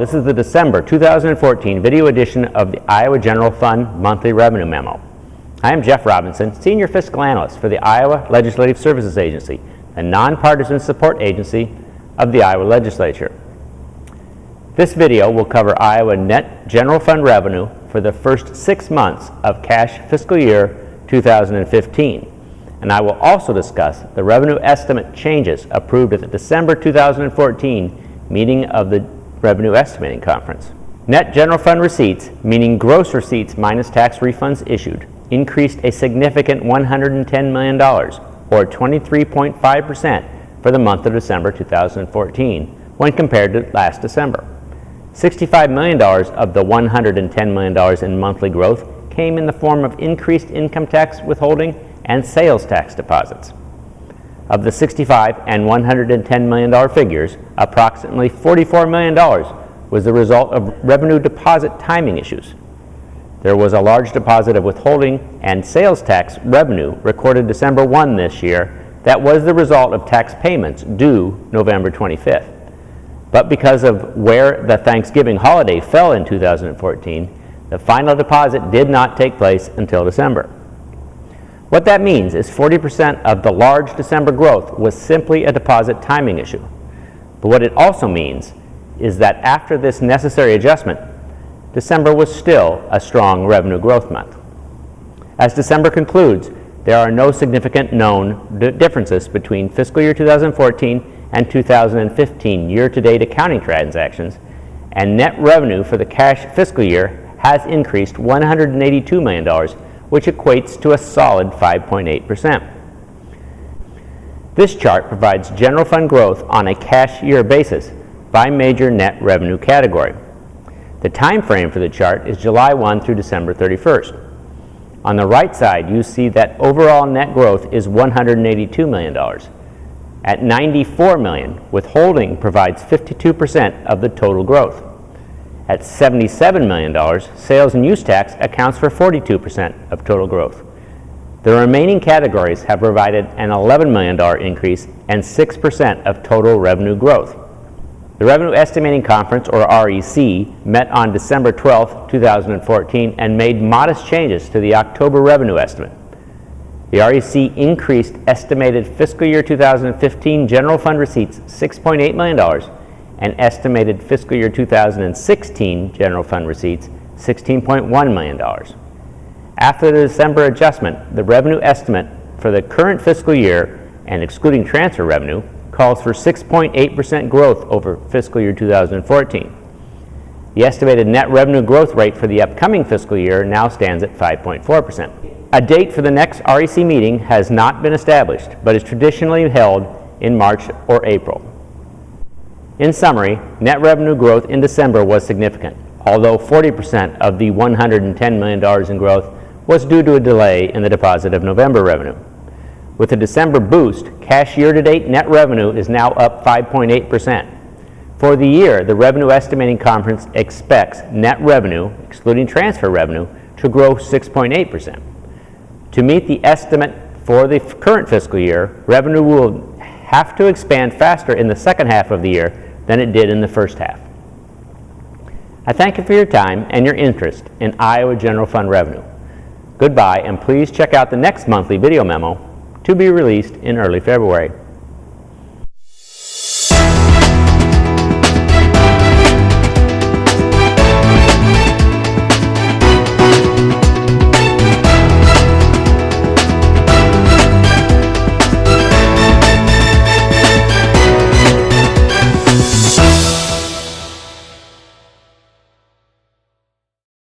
this is the December 2014 video edition of the Iowa General Fund Monthly Revenue Memo. I am Jeff Robinson, Senior Fiscal Analyst for the Iowa Legislative Services Agency, a nonpartisan support agency of the Iowa Legislature. This video will cover Iowa net general fund revenue for the first 6 months of cash fiscal year 2015. And I will also discuss the revenue estimate changes approved at the December 2014 meeting of the Revenue Estimating Conference. Net general fund receipts, meaning gross receipts minus tax refunds issued, increased a significant $110 million, or 23.5% for the month of December 2014 when compared to last December. $65 million of the $110 million in monthly growth came in the form of increased income tax withholding and sales tax deposits. Of the $65 and $110 million figures, approximately $44 million was the result of revenue deposit timing issues. There was a large deposit of withholding and sales tax revenue recorded December 1 this year that was the result of tax payments due November 25th. But because of where the Thanksgiving holiday fell in 2014, the final deposit did not take place until December. What that means is 40% of the large December growth was simply a deposit timing issue. But what it also means is that after this necessary adjustment, December was still a strong revenue growth month. As December concludes, there are no significant known differences between fiscal year 2014 and 2015 year-to-date accounting transactions, and net revenue for the cash fiscal year has increased $182 million, which equates to a solid 5.8%. This chart provides general fund growth on a cash year basis by major net revenue category. The time frame for the chart is July 1 through December 31st. On the right side, you see that overall net growth is $182 million. At $94 million, withholding provides 52% of the total growth. At $77 million, sales and use tax accounts for 42% of total growth. The remaining categories have provided an $11 million increase and 6% of total revenue growth. The Revenue Estimating Conference, or REC, met on December 12, 2014 and made modest changes to the October revenue estimate. The REC increased estimated fiscal year 2015 general fund receipts $6.8 million and estimated fiscal year 2016 general fund receipts $16.1 million. After the December adjustment, the revenue estimate for the current fiscal year, and excluding transfer revenue, calls for 6.8% growth over fiscal year 2014. The estimated net revenue growth rate for the upcoming fiscal year now stands at 5.4%. A date for the next REC meeting has not been established, but is traditionally held in March or April. In summary, net revenue growth in December was significant, although 40% of the $110 million in growth was due to a delay in the deposit of November revenue. With the December boost, cash year-to-date net revenue is now up 5.8%. For the year, the Revenue Estimating Conference expects net revenue, excluding transfer revenue, to grow 6.8%. To meet the estimate for the current fiscal year, revenue will have to expand faster in the second half of the year than it did in the first half. I thank you for your time and your interest in Iowa General Fund revenue. Goodbye, and please check out the next monthly video memo to be released in early February.